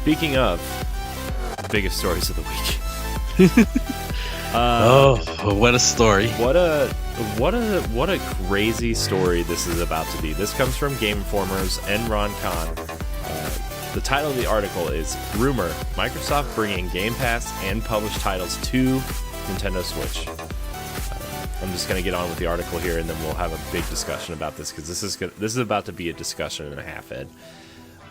Speaking of the biggest stories of the week. What a story. What a crazy story this is about to be. This comes from Game Informer's Enron Khan. The title of the article is Rumor, Microsoft bringing Game Pass and published titles to Nintendo Switch. I'm just going to get on with the article here, and then we'll have a big discussion about this, because this is about to be a discussion and a half, Ed.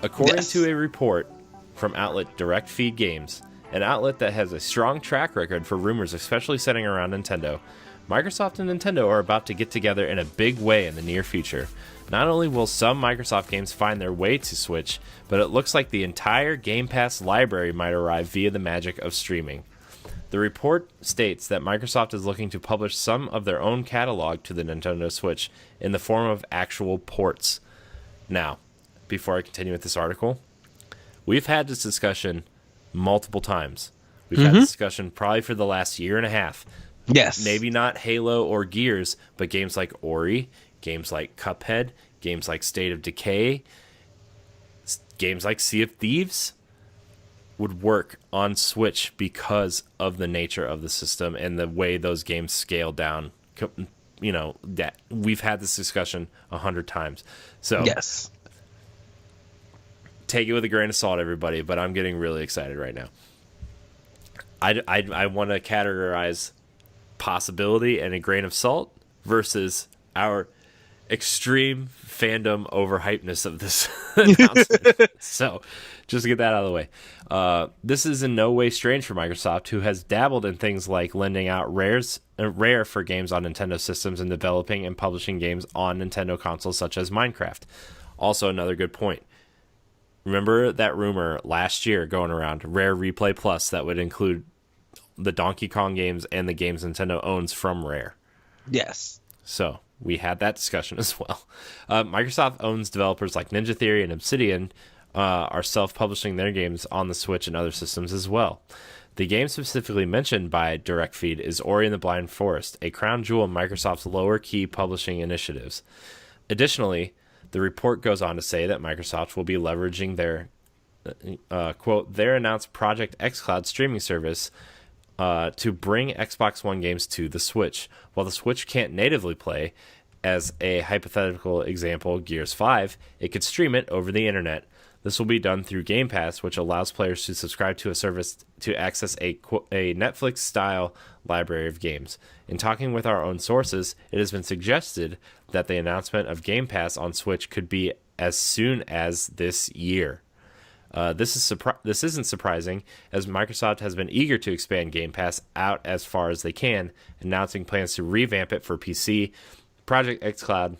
According to a report from outlet Direct Feed Games, an outlet that has a strong track record for rumors, especially centering around Nintendo, Microsoft and Nintendo are about to get together in a big way in the near future. Not only will some Microsoft games find their way to Switch, but it looks like the entire Game Pass library might arrive via the magic of streaming. The report states that Microsoft is looking to publish some of their own catalog to the Nintendo Switch in the form of actual ports. Now, before I continue with this article, we've had this discussion multiple times. We've had this discussion probably for the last year and a half. Yes. Maybe not Halo or Gears, but games like Ori, games like Cuphead, games like State of Decay, games like Sea of Thieves would work on Switch because of the nature of the system and the way those games scale down. You know, that we've had this discussion 100 times. So yes, take it with a grain of salt, everybody, but I'm getting really excited right now. I want to categorize possibility and a grain of salt versus our extreme fandom overhypeness of this announcement. So just to get that out of the way. This is in no way strange for Microsoft, who has dabbled in things like lending out rare for games on Nintendo systems and developing and publishing games on Nintendo consoles such as Minecraft. Also, another good point. Remember that rumor last year going around, Rare Replay Plus, that would include the Donkey Kong games and the games Nintendo owns from Rare. Yes. So we had that discussion as well. Microsoft owns developers like Ninja Theory and Obsidian are self-publishing their games on the Switch and other systems as well. The game specifically mentioned by Direct Feed is Ori and the Blind Forest, a crown jewel of Microsoft's lower-key publishing initiatives. Additionally, the report goes on to say that Microsoft will be leveraging their, quote, their announced Project xCloud streaming service to bring Xbox One games to the Switch. While the Switch can't natively play, as a hypothetical example, Gears 5, it could stream it over the internet. This will be done through GamePass, which allows players to subscribe to a service to access a Netflix-style library of games. In talking with our own sources, it has been suggested that the announcement of Game Pass on Switch could be as soon as this year. This isn't surprising, as Microsoft has been eager to expand Game Pass out as far as they can, announcing plans to revamp it for PC. Project xCloud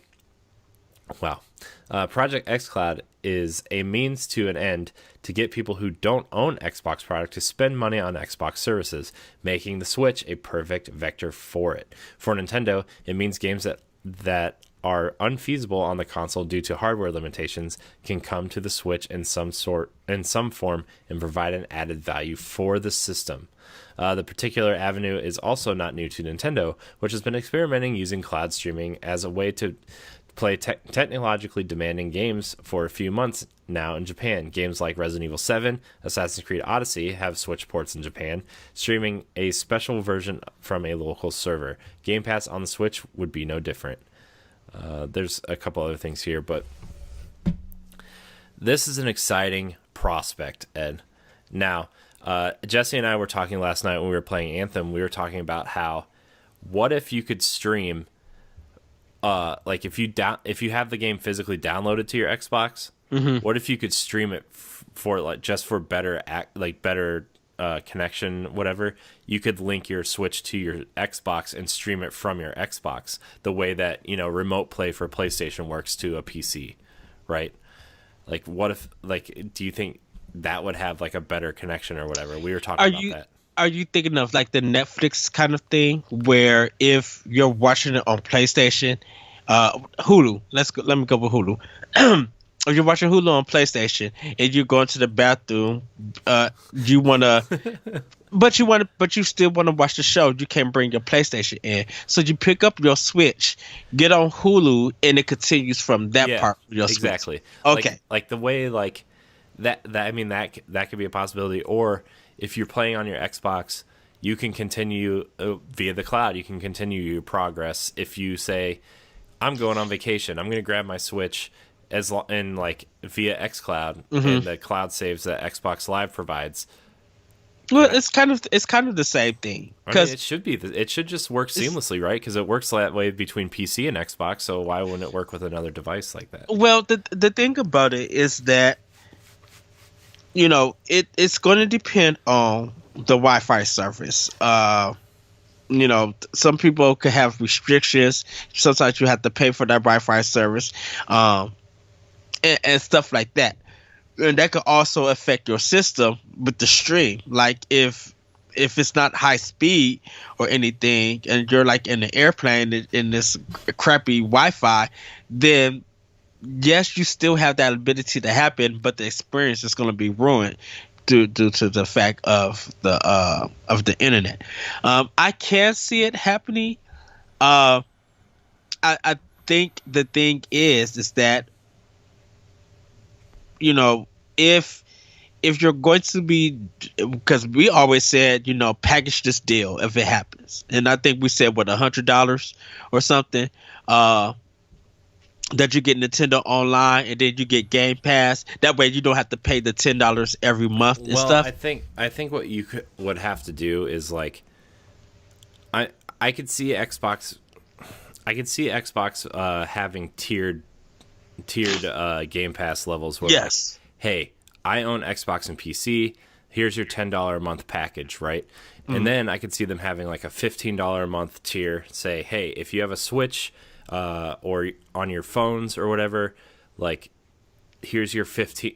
is a means to an end to get people who don't own Xbox product to spend money on Xbox services, making the Switch a perfect vector for it. For Nintendo, it means games that are unfeasible on the console due to hardware limitations can come to the Switch in some form and provide an added value for the system. The particular avenue is also not new to Nintendo, which has been experimenting using cloud streaming as a way to play technologically demanding games for a few months now in Japan. Games like Resident Evil 7, Assassin's Creed Odyssey have Switch ports in Japan, streaming a special version from a local server. Game Pass on the Switch would be no different. There's a couple other things here, but this is an exciting prospect, Ed. Now, Jesse and I were talking last night when we were playing Anthem. We were talking about how, what if you could stream, like if you have the game physically downloaded to your Xbox, what if you could stream it for like just for better connection, whatever, you could link your Switch to your Xbox and stream it from your Xbox, the way that, you know, remote play for PlayStation works to a PC, right? Like, what if, like, do you think that would have like a better connection or whatever? We were talking about that. Are you thinking of like the Netflix kind of thing, where if you're watching it on PlayStation, Hulu, let me go with Hulu. If you're watching Hulu on PlayStation and you're going to the bathroom, but you still want to watch the show, you can't bring your PlayStation in. So you pick up your Switch, get on Hulu, and it continues from that part of your Switch. Exactly. Okay. Like the way, like, that could be a possibility. Or if you're playing on your Xbox, you can continue via the cloud. You can continue your progress. If you say, I'm going on vacation, I'm going to grab my Switch and like via xCloud and the cloud saves that Xbox Live provides. Well, it's kind of the same thing. I mean, it should just work seamlessly, right? Because it works that way between PC and Xbox. So why wouldn't it work with another device like that? Well, the thing about it is that it's going to depend on the Wi-Fi service. Some people could have restrictions. Sometimes you have to pay for that Wi-Fi service, and stuff like that. And that could also affect your system with the stream. Like if it's not high speed or anything, and you're like in an airplane in this crappy Wi-Fi, then yes, you still have that ability to happen, but the experience is going to be ruined due to the fact of the internet. I can see it happening. I think the thing is that if you're going to be, because we always said, package this deal if it happens, and I think we said $100 or something, that you get Nintendo Online and then you get Game Pass. That way you don't have to pay the $10 every month and stuff. I think what you would have to do is like, I could see Xbox having tiered Game Pass levels where, yes, like, hey, I own Xbox and PC, here's your $10 a month package, right? And then I could see them having like a $15 a month tier, say, hey, if you have a Switch or on your phones or whatever, like, here's your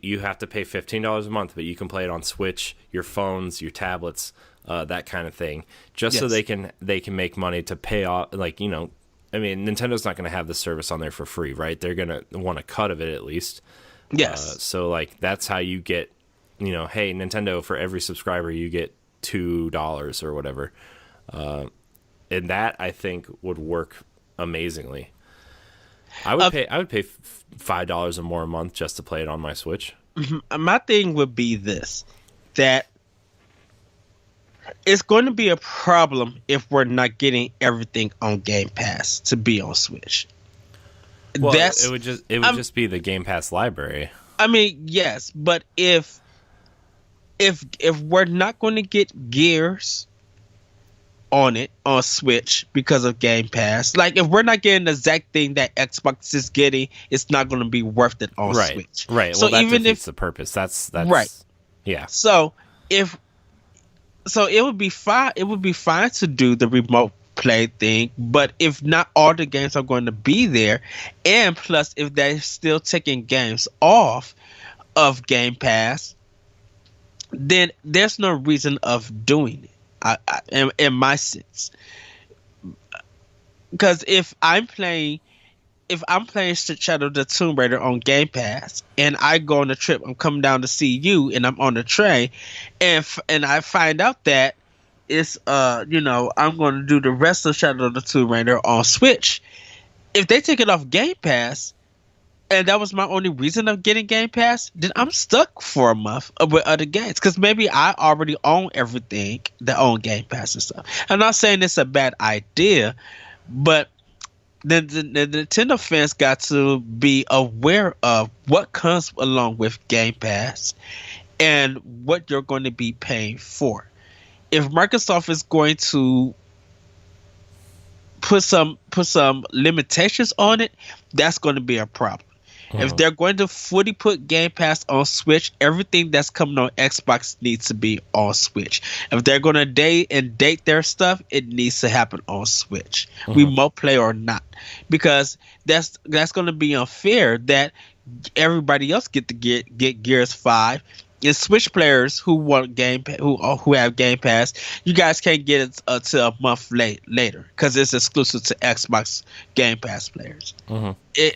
you have to pay $15 a month, but you can play it on Switch, your phones, your tablets, that kind of thing, just so they can make money to pay off, like, I mean, Nintendo's not going to have the service on there for free, right? They're going to want a cut of it at least. Yes. So, like, that's how you get, hey, Nintendo, for every subscriber, you get $2 or whatever. And that, I think, would work amazingly. I would pay $5 or more a month just to play it on my Switch. My thing would be this, that it's going to be a problem if we're not getting everything on Game Pass to be on Switch. Well, it would just be the Game Pass library. I mean, yes, but if we're not going to get Gears on Switch because of Game Pass, like if we're not getting the exact thing that Xbox is getting, it's not going to be worth it on Switch. Right. So well, that even defeats the purpose. That's right. Yeah. So it would be fine. It would be fine to do the remote play thing, but if not all the games are going to be there, and plus if they're still taking games off of Game Pass, then there's no reason of doing it. In my sense, because if I'm playing Shadow of the Tomb Raider on Game Pass, and I go on a trip, I'm coming down to see you, and I'm on the train, and I find out that it's I'm going to do the rest of Shadow of the Tomb Raider on Switch. If they take it off Game Pass, and that was my only reason of getting Game Pass, then I'm stuck for a month with other games, because maybe I already own everything that own Game Pass and stuff. I'm not saying it's a bad idea, but the Nintendo fans got to be aware of what comes along with Game Pass and what you're going to be paying for. If Microsoft is going to put some limitations on it, that's going to be a problem. If they're going to fully put Game Pass on Switch, everything that's coming on Xbox needs to be on Switch. If they're going to date their stuff, it needs to happen on Switch, remote play or not, because that's going to be unfair that everybody else get Gears 5. And Switch players who want who have Game Pass, you guys can't get it until a month later because it's exclusive to Xbox Game Pass players.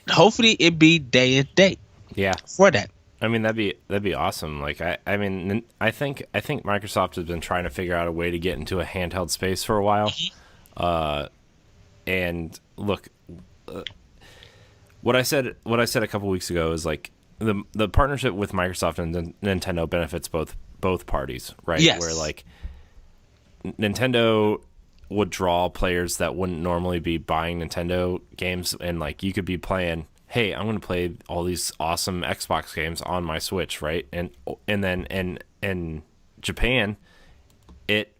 Hopefully it be day and date. Yeah, for that. I mean that'd be awesome. Like I mean I think Microsoft has been trying to figure out a way to get into a handheld space for a while. And look, what I said a couple weeks ago is like, the partnership with Microsoft and Nintendo benefits both parties, right? Yes. Where like Nintendo would draw players that wouldn't normally be buying Nintendo games, and like you could be playing, hey, I'm going to play all these awesome Xbox games on my Switch, right? And then in Japan, it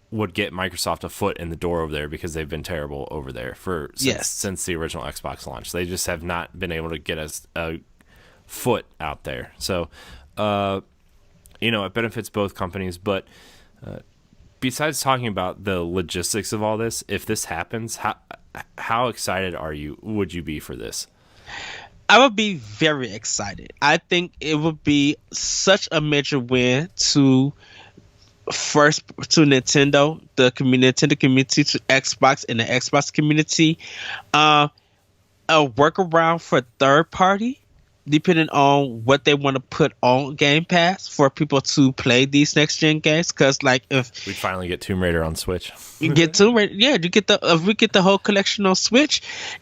would get Microsoft a foot in the door over there because they've been terrible over there since the original Xbox launch. They just have not been able to get us a foot out there. So, it benefits both companies. But besides talking about the logistics of all this, if this happens, how excited would you be for this? I would be very excited. I think it would be such a major win to Nintendo, Nintendo community, to Xbox and the Xbox community. A workaround for third party, depending on what they want to put on Game Pass for people to play these next gen games. Because like if we finally get Tomb Raider on Switch, you get Tomb Raider, if we get the whole collection on Switch,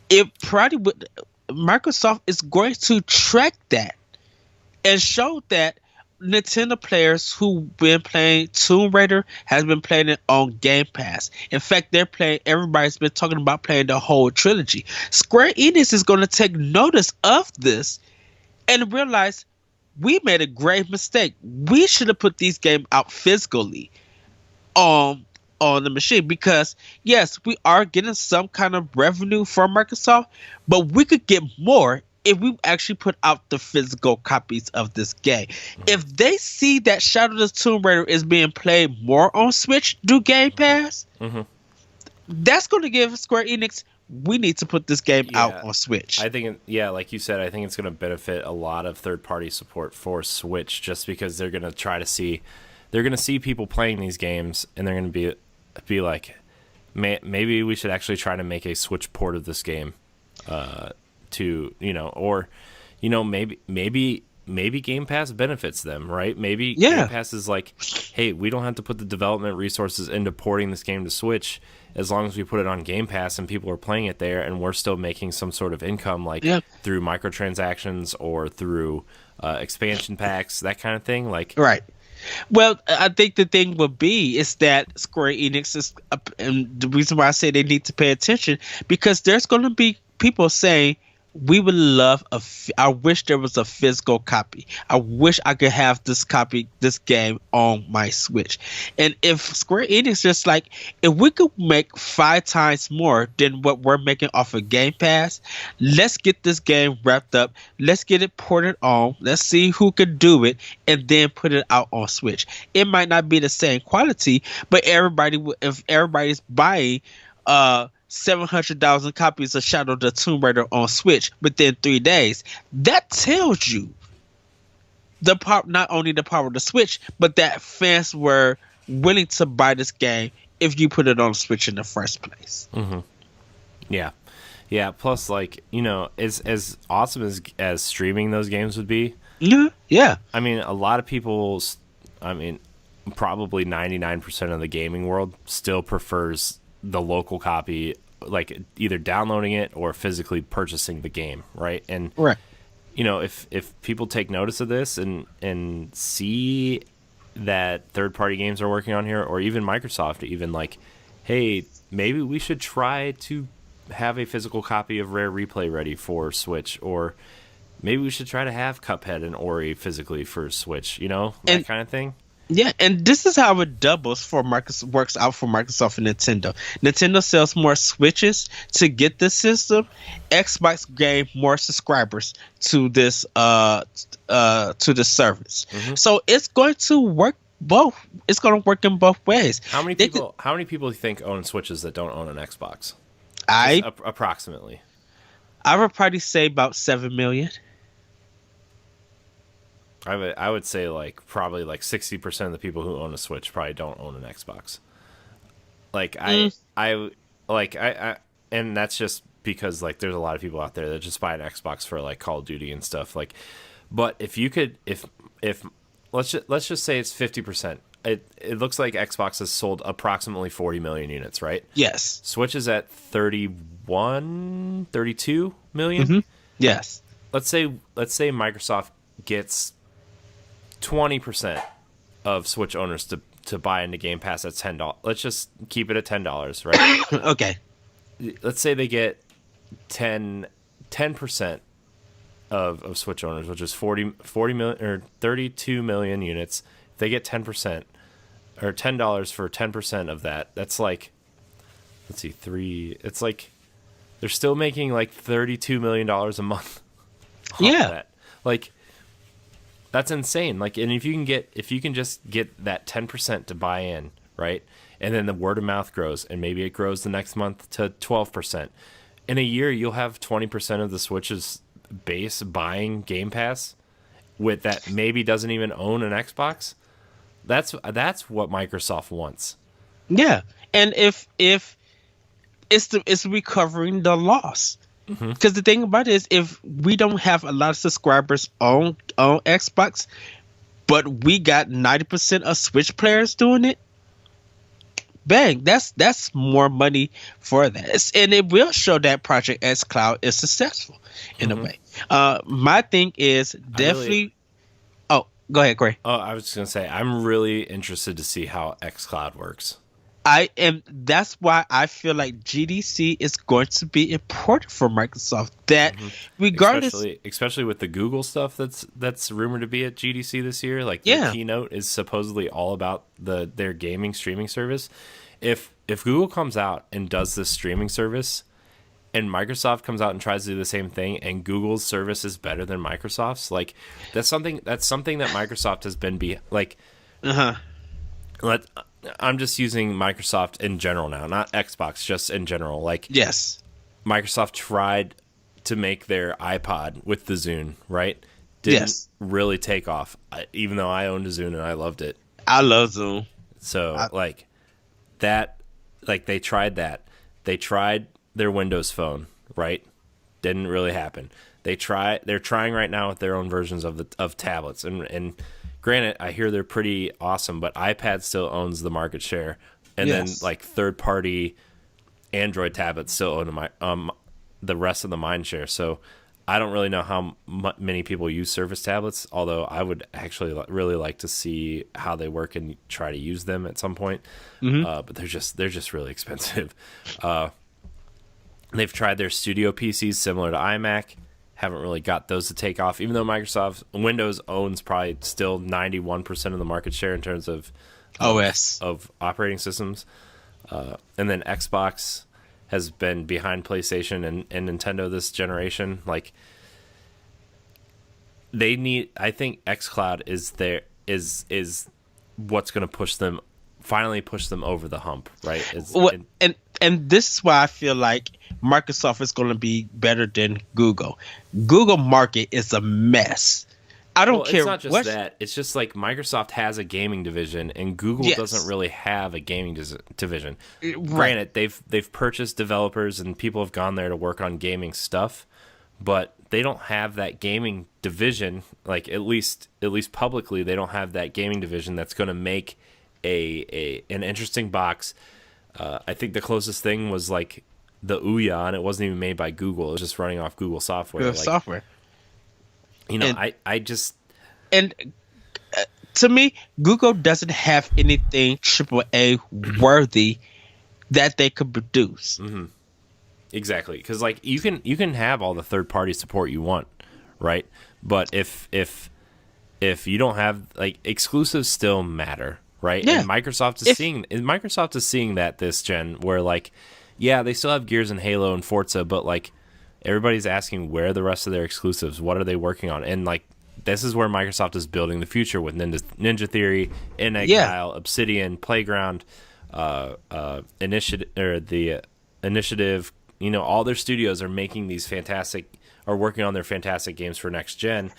it probably would. Microsoft is going to track that and show that Nintendo players who've been playing Tomb Raider has been playing it on Game Pass. In fact, everybody's been talking about playing the whole trilogy. Square Enix is going to take notice of this and realize we made a grave mistake. We should have put these games out physically on the machine, because yes, we are getting some kind of revenue from Microsoft, but we could get more if we actually put out the physical copies of this game. If they see that Shadow of the Tomb Raider is being played more on Switch through Game Pass, that's going to give Square Enix, we need to put this game out on Switch. I think, like you said, I think it's going to benefit a lot of third-party support for Switch, just because they're going to try to see, people playing these games, and they're going to be like, maybe we should actually try to make a Switch port of this game, maybe Game Pass benefits them, right? Maybe Game Pass is like, hey, we don't have to put the development resources into porting this game to Switch, as long as we put it on Game Pass and people are playing it there, and we're still making some sort of income, like through microtransactions or through expansion packs, that kind of thing. Like, right. Well, I think the thing would be is that Square Enix is, and the reason why I say they need to pay attention, because there's going to be people saying, we would love I wish there was a physical copy. I wish I could have this game on my Switch. And if Square Enix just like, if we could make 5 times more than what we're making off of Game Pass, let's get this game wrapped up. Let's get it ported on. Let's see who can do it, and then put it out on Switch. It might not be the same quality, but if everybody's buying 700,000 copies of Shadow of the Tomb Raider on Switch within 3 days, that tells you not only the power of the Switch, but that fans were willing to buy this game if you put it on Switch in the first place. Yeah. Plus, like, as awesome as streaming those games would be, yeah. I mean, a lot of people, probably 99% of the gaming world still prefers the local copy, like either downloading it or physically purchasing the game, right? And if people take notice of this and see that third-party games are working on here, or even Microsoft, even like, hey, maybe we should try to have a physical copy of Rare Replay ready for Switch, or maybe we should try to have Cuphead and Ori physically for Switch, that kind of thing. Yeah, and this is how it doubles for works out for Microsoft and Nintendo. Nintendo sells more Switches to get this system. Xbox gained more subscribers to this service. So it's going to work both. It's going to work in both ways. How many people do you think own Switches that don't own an Xbox? Approximately. I would probably say about 7 million. I would say probably 60% of the people who own a Switch probably don't own an Xbox. And that's just because there's a lot of people out there that just buy an Xbox for Call of Duty and stuff. But if you could, if let's just say it's 50%. It looks like Xbox has sold approximately 40 million units, right? Yes. Switch is at 32 million. Yes. let's say Microsoft gets 20% of Switch owners to buy into Game Pass at $10. Let's just keep it at $10, right? Okay. Let's say they get 10% of Switch owners, which is 40 million or 32 million units. If they get 10% or $10 for 10% of that, that's like, let's see, it's like they're still making like $32 million a month. Yeah. That. Like, that's insane. Like, and if you can just get that 10% to buy in, right? And then the word of mouth grows, and maybe it grows the next month to 12%. In a year, you'll have 20% of the Switch's base buying Game Pass with that maybe doesn't even own an Xbox. That's what Microsoft wants. Yeah. And if it's recovering the loss. Because the thing about it is, if we don't have a lot of subscribers on Xbox, but we got 90% of Switch players doing it, bang, that's more money for that. And it will show that Project X Cloud is successful in a way. My thing is definitely... Oh, go ahead, Gray. Oh, I was just going to say, I'm really interested to see how X Cloud works. That's why I feel like GDC is going to be important for Microsoft. That regardless, especially with the Google stuff that's rumored to be at GDC this year. Like the keynote is supposedly all about their gaming streaming service. If Google comes out and does this streaming service, and Microsoft comes out and tries to do the same thing, and Google's service is better than Microsoft's, like that's something that Microsoft has been I'm just using Microsoft in general now, not Xbox, just in general. Like, yes, Microsoft tried to make their iPod with the Zune, right? Didn't really take off, even though I owned a Zune and I loved it. I love Zune. So, they tried that. They tried their Windows Phone, right? Didn't really happen. They're trying right now with their own versions of tablets, and granted, I hear they're pretty awesome, but iPad still owns the market share, and then like third-party Android tablets still own the rest of the mind share. So I don't really know how many people use Surface tablets, although I would actually really like to see how they work and try to use them at some point. But they're just really expensive. They've tried their studio PCs similar to iMac. Haven't really got those to take off, even though Microsoft Windows owns probably still 91% of the market share in terms of OS of operating systems. And then Xbox has been behind PlayStation and Nintendo this generation. Like, I think xCloud is what's going to finally push them over the hump, right? And this is why I feel like Microsoft is going to be better than Google. Google market is a mess. I don't care. It's not just that. It's just like Microsoft has a gaming division, and Google doesn't really have a gaming division. Right. Granted, they've purchased developers, and people have gone there to work on gaming stuff, but they don't have that gaming division. Like at least publicly, they don't have that gaming division that's going to make an interesting box. I think the closest thing was like the Ouya, and it wasn't even made by Google. It was just running off Google software. You know, and to me, Google doesn't have anything AAA worthy that they could produce. Mm-hmm. Exactly, because like you can have all the third party support you want, right? But if you don't have, like, exclusives still matter, right? Yeah. And Microsoft is seeing that this gen, where like, yeah, they still have Gears and Halo and Forza, but like everybody's asking where are the rest of their exclusives? What are they working on? And like this is where Microsoft is building the future with Ninja Theory, Inexile, Obsidian, Playground, Initiative, or the Initiative. You know, all their studios are making working on their fantastic games for next gen,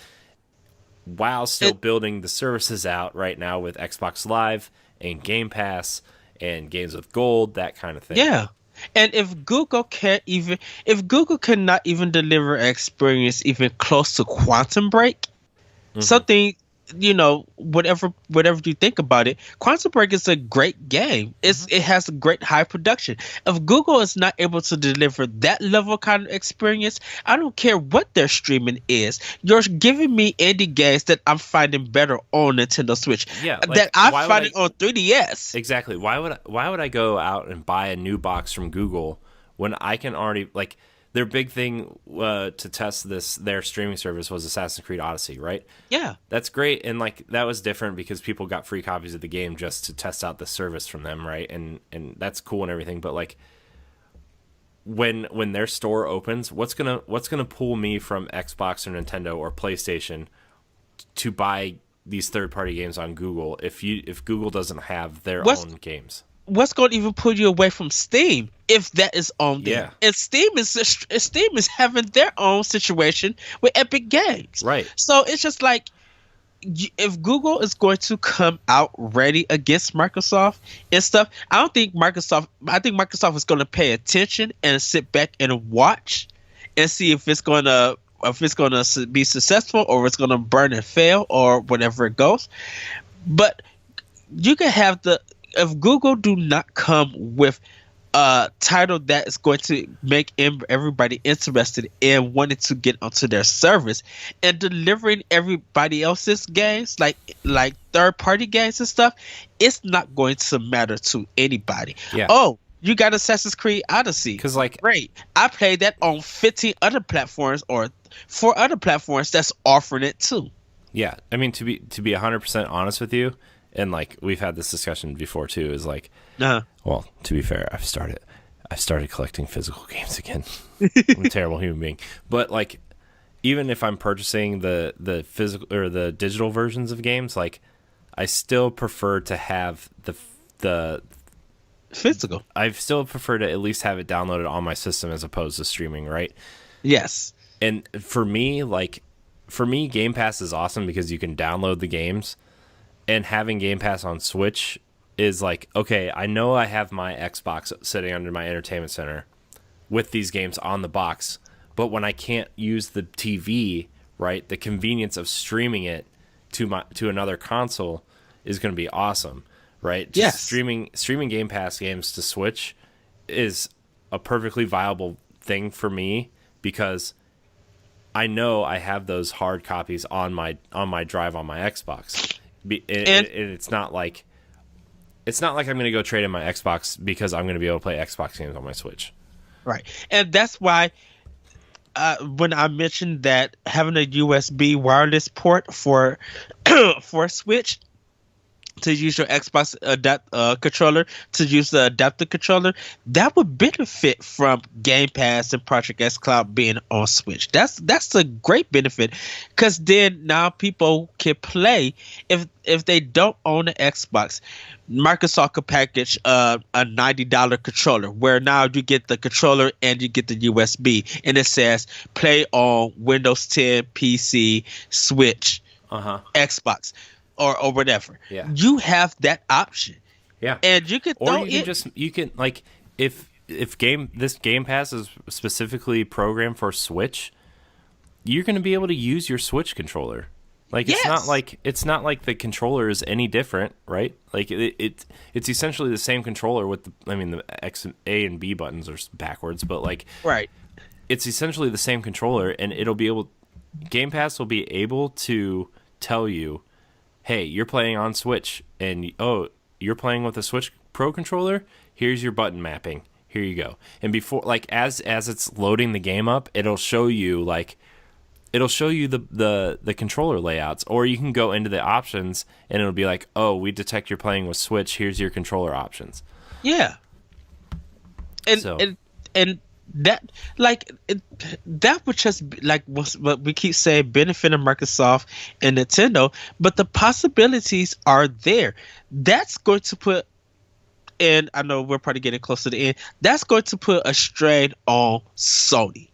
while still building the services out right now with Xbox Live and Game Pass and games with gold, that kind of thing. Yeah. And if Google cannot even deliver an experience even close to Quantum Break, something whatever you think about it, Quantum Break is a great game. It has a great high production. If Google is not able to deliver that level kind of experience, I don't care what their streaming is. You're giving me indie games that I'm finding better on Nintendo Switch. Yeah, like, that I find it on 3DS. Exactly. Why would I go out and buy a new box from Google when I can already, like, their big thing to test their streaming service was Assassin's Creed Odyssey, right? Yeah. That's great, and like that was different because people got free copies of the game just to test out the service from them, right? And that's cool and everything, but like when their store opens, what's gonna pull me from Xbox or Nintendo or PlayStation to buy these third-party games on Google if Google doesn't have their own games? What's going to even pull you away from Steam if that is on there? Yeah. And Steam is having their own situation with Epic Games. Right. So it's just like, if Google is going to come out ready against Microsoft and stuff, I think Microsoft is going to pay attention and sit back and watch and see if it's going to be successful or it's going to burn and fail or whatever it goes. But you can have if Google do not come with a title that is going to make everybody interested in wanting to get onto their service and delivering everybody else's games, like third-party games and stuff, it's not going to matter to anybody. Yeah. Oh, you got Assassin's Creed Odyssey. Because like, great. I played that on 15 other platforms or 4 other platforms that's offering it too. Yeah, I mean, to be 100% honest with you, and like we've had this discussion before too, is like, well, to be fair, I've started collecting physical games again. I'm a terrible human being, but like, even if I'm purchasing the physical or the digital versions of games, like, I still prefer to have the physical. I still prefer to at least have it downloaded on my system as opposed to streaming, right? Yes. And for me, Game Pass is awesome because you can download the games. And having Game Pass on Switch is like, okay, I know I have my Xbox sitting under my entertainment center with these games on the box, but when I can't use the TV, right, the convenience of streaming it to another console is going to be awesome, right? Yes. Streaming Game Pass games to Switch is a perfectly viable thing for me because I know I have those hard copies on my drive on my Xbox. And it's not like I'm going to go trade in my Xbox because I'm going to be able to play Xbox games on my Switch. Right. And that's why when I mentioned that having a USB wireless port for Switch to use your Xbox controller, to use the adapter controller, that would benefit from Game Pass and Project X Cloud being on Switch. That's a great benefit because then now people can play if they don't own an Xbox. Microsoft could package a $90 controller where now you get the controller and you get the USB and it says play on Windows 10, PC, Switch, Xbox. Or whatever. Yeah. You have that option. Yeah. And you can throw you can like if this Game Pass is specifically programmed for Switch, you're going to be able to use your Switch controller. Like it's not like the controller is any different, right? Like it's essentially the same controller with the X, A and B buttons are backwards, but like right. It's essentially the same controller and Game Pass will be able to tell you, hey, you're playing on Switch, and you're playing with a Switch Pro controller. Here's your button mapping. Here you go. And before, like as it's loading the game up, it'll show you the controller layouts, or you can go into the options, and it'll be like, oh, we detect you're playing with Switch. Here's your controller options. Yeah. And that would just be like what we keep saying, benefiting Microsoft and Nintendo, but the possibilities are there. That's going to put, and I know we're probably getting close to the end, that's going to put a strain on Sony.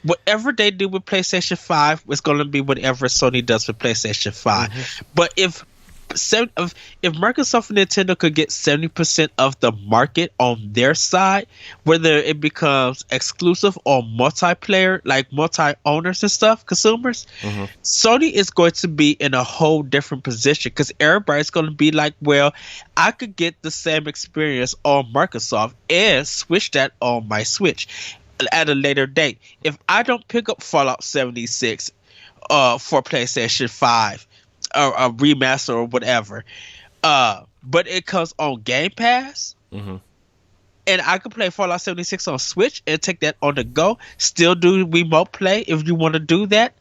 Whatever they do with PlayStation 5 is going to be whatever Sony does with PlayStation 5. Mm-hmm. But if if Microsoft and Nintendo could get 70% of the market on their side, whether it becomes exclusive or multiplayer, like multi-owners and stuff, consumers, Sony is going to be in a whole different position because everybody's going to be like, well, I could get the same experience on Microsoft and switch that on my Switch at a later date. If I don't pick up Fallout 76 for PlayStation 5, or a remaster or whatever, but it comes on Game Pass, and I can play Fallout 76 on Switch and take that on the go, still do remote play if you want to do that,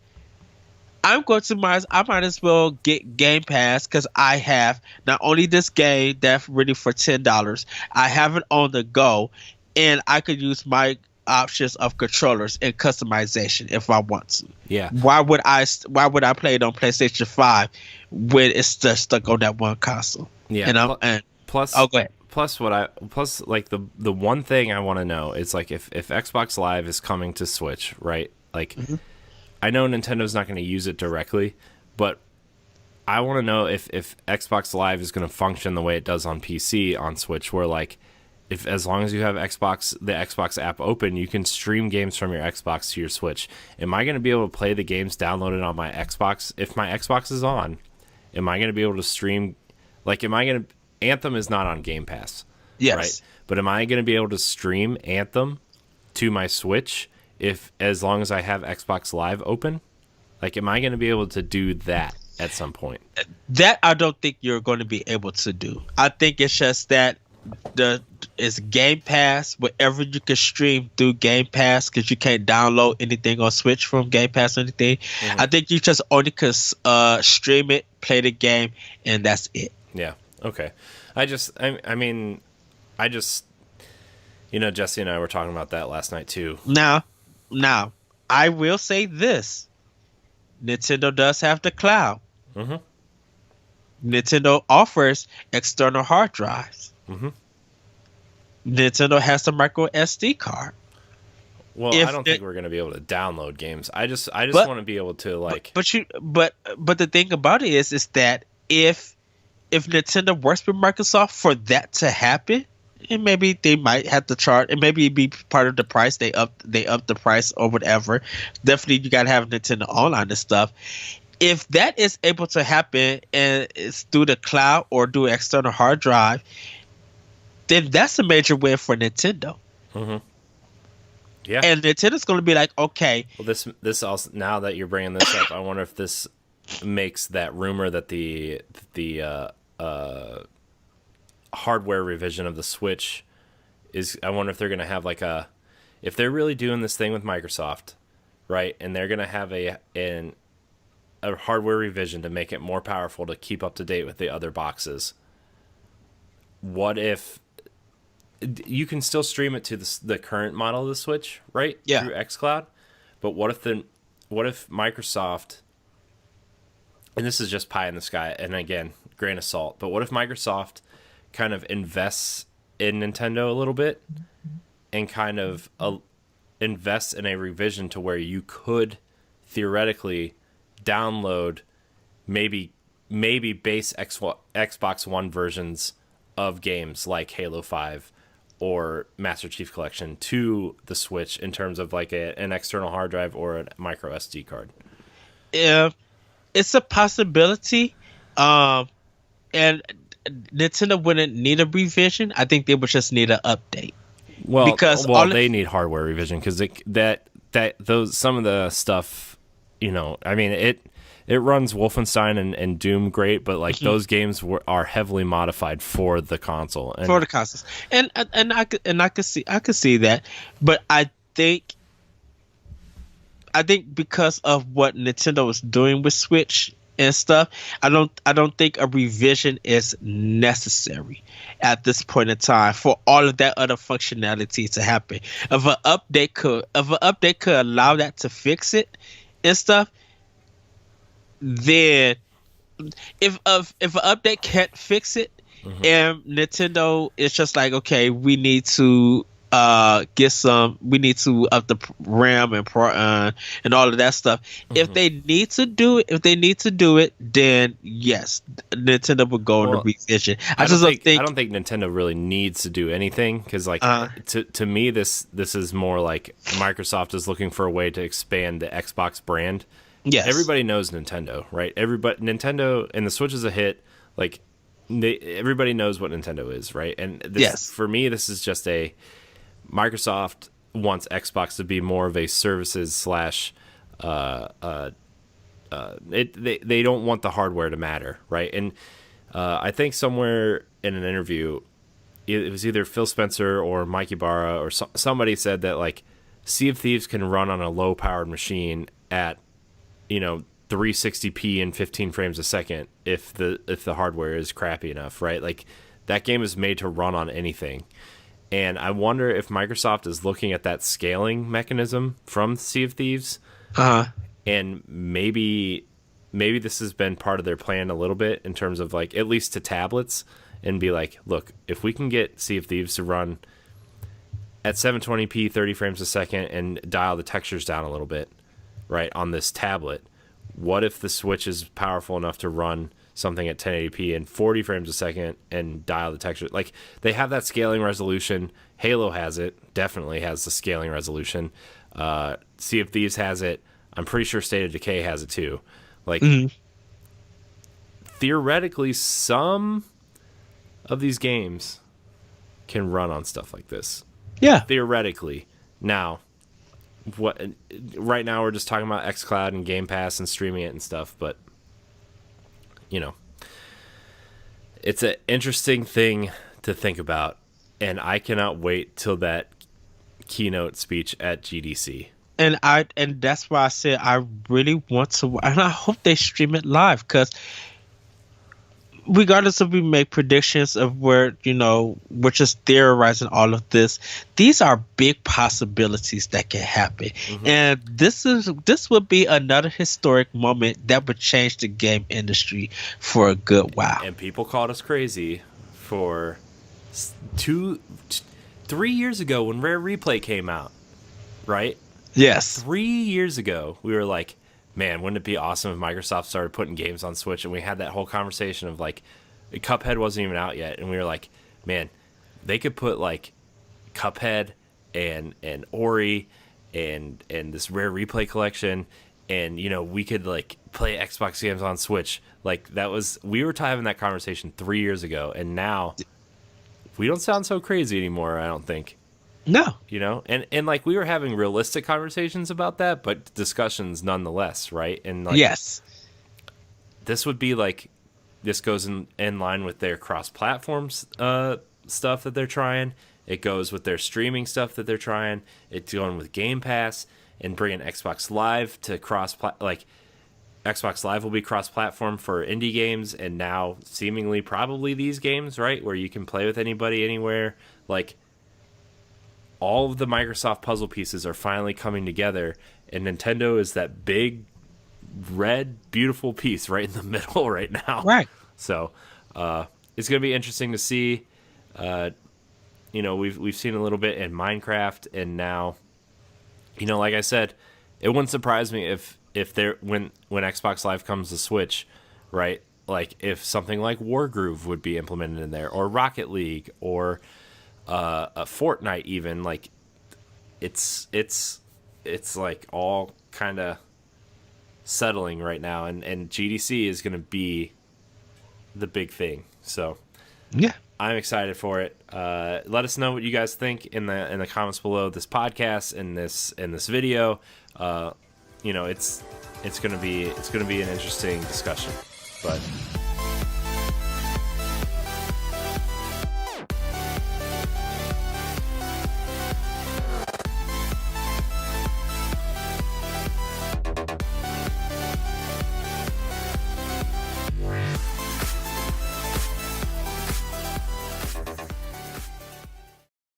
I might as well get Game Pass because I have not only this game that's ready for $10, I have it on the go, and I could use my options of controllers and customization if I want to. Yeah. Why would I play it on PlayStation 5 when it's just stuck on that one console? Yeah. Plus, go ahead. Plus like the one thing I want to know is like if Xbox Live is coming to Switch, right? Like I know Nintendo's not going to use it directly, but I want to know if Xbox Live is going to function the way it does on PC on Switch, where like if as long as you have the Xbox app open, you can stream games from your Xbox to your Switch. Am I going to be able to play the games downloaded on my Xbox? If my Xbox is on, am I going to be able to stream? Like, Anthem is not on Game Pass. Yes. Right? But am I going to be able to stream Anthem to my Switch as long as I have Xbox Live open? Like, am I going to be able to do that at some point? That I don't think you're going to be able to do. I think it's just that it's Game Pass, whatever you can stream through Game Pass, because you can't download anything on Switch from Game Pass or anything. I think you just only can stream it, play the game, and that's it. Yeah. Okay. I mean, Jesse and I were talking about that last night too. Now, I will say this: Nintendo does have the cloud. Nintendo offers external hard drives. Nintendo has the micro SD card. Well, I don't think we're going to be able to download games. I just want to be able to like. But the thing about it is that if Nintendo works with Microsoft for that to happen, and maybe they might have to charge, and maybe it'd be part of the price. They up the price or whatever. Definitely, you got to have Nintendo Online and stuff. If that is able to happen and it's through the cloud or through external hard drive, then that's a major win for Nintendo. Yeah. And Nintendo's going to be like, okay. Well, this also, now that you're bringing this up, I wonder if this makes that rumor that the hardware revision of the Switch is. I wonder if they're going to have like if they're really doing this thing with Microsoft, right? And they're going to have a hardware revision to make it more powerful to keep up to date with the other boxes. What if you can still stream it to the current model of the Switch, right? Yeah. Through xCloud. But what if Microsoft, and this is just pie in the sky, and again, grain of salt, but what if Microsoft kind of invests in Nintendo a little bit and kind of invests in a revision to where you could theoretically download maybe base Xbox One versions of games like Halo 5 or Master Chief Collection to the Switch in terms of like an external hard drive or a micro SD card? It's a possibility, and Nintendo wouldn't need a revision. I think they would just need an update. They need hardware revision because some of the stuff, I mean it runs Wolfenstein and Doom great, but like those games are heavily modified for the console for the consoles, and I could see that, but I think because of what Nintendo is doing with Switch and stuff, I don't think a revision is necessary at this point in time for all of that other functionality to happen. If an update could allow that to fix it and stuff, then if an update can't fix it, and Nintendo is just like, okay, we need to get some. We need to up the RAM and all of that stuff. If they need to do it, then yes, Nintendo will go on the Well, revision. I don't just don't think I think. don't think Nintendo really needs to do anything because, like, to me, this is more like Microsoft is looking for a way to expand the Xbox brand. Yes, Everybody knows Nintendo, right? Nintendo, and the Switch is a hit. Like, everybody knows what Nintendo is, right? And this, Yes. for me, this is just a Microsoft wants Xbox to be more of a services slash. They don't want the hardware to matter, right? And I think somewhere in an interview, it was either Phil Spencer or Mike Ibarra or somebody said that, like, Sea of Thieves can run on a low powered machine at 360p and 15 frames a second if the hardware is crappy enough, right? Like, that game is made to run on anything. And I wonder if Microsoft is looking at that scaling mechanism from Sea of Thieves, and maybe this has been part of their plan a little bit in terms of, like, at least to tablets, and be like, look, if we can get Sea of Thieves to run at 720p 30 frames a second and dial the textures down a little bit, right, on this tablet, what if the Switch is powerful enough to run something at 1080p and 40 frames a second and dial the texture? Like, they have that scaling resolution. Halo has it, definitely has the scaling resolution. Sea of Thieves has it. I'm pretty sure State of Decay has it too. Like, theoretically, some of these games can run on stuff like this. Yeah. Theoretically. Now, right now we're just talking about xCloud and Game Pass and streaming it and stuff, but it's an interesting thing to think about, and I cannot wait till that keynote speech at GDC. And that's why I said I really want to, and I hope they stream it live, because regardless if we make predictions of where, we're just theorizing all of this, these are big possibilities that can happen. And this would be another historic moment that would change the game industry for a good while. And people called us crazy for 3 years ago when Rare Replay came out, right? Yes. 3 years ago, we were like, man, wouldn't it be awesome if Microsoft started putting games on Switch? And we had that whole conversation of, like, Cuphead wasn't even out yet, and we were like, man, they could put, like, Cuphead and Ori and this Rare Replay collection, and we could, like, play Xbox games on Switch. Like, we were having that conversation 3 years ago, and now we don't sound so crazy anymore, I don't think. No. And like, we were having realistic conversations about that, but discussions nonetheless, right? And, like, yes, this would be like, this goes in line with their cross-platforms stuff that they're trying. It goes with their streaming stuff that they're trying. It's going with Game Pass and bringing Xbox Live to Xbox Live will be cross-platform for indie games, and now seemingly probably these games, right, where you can play with anybody anywhere. Like, all of the Microsoft puzzle pieces are finally coming together, and Nintendo is that big, red, beautiful piece right in the middle right now. right. So it's going to be interesting to see. We've seen a little bit in Minecraft, and now, like I said, it wouldn't surprise me if when Xbox Live comes to Switch, right? Like, if something like Wargroove would be implemented in there, or Rocket League, or a Fortnite even. Like, it's like all kind of settling right now, and GDC is going to be the big thing. So Yeah. I'm excited for it. Let us know what you guys think in the comments below this podcast and this video. It's going to be an interesting discussion, but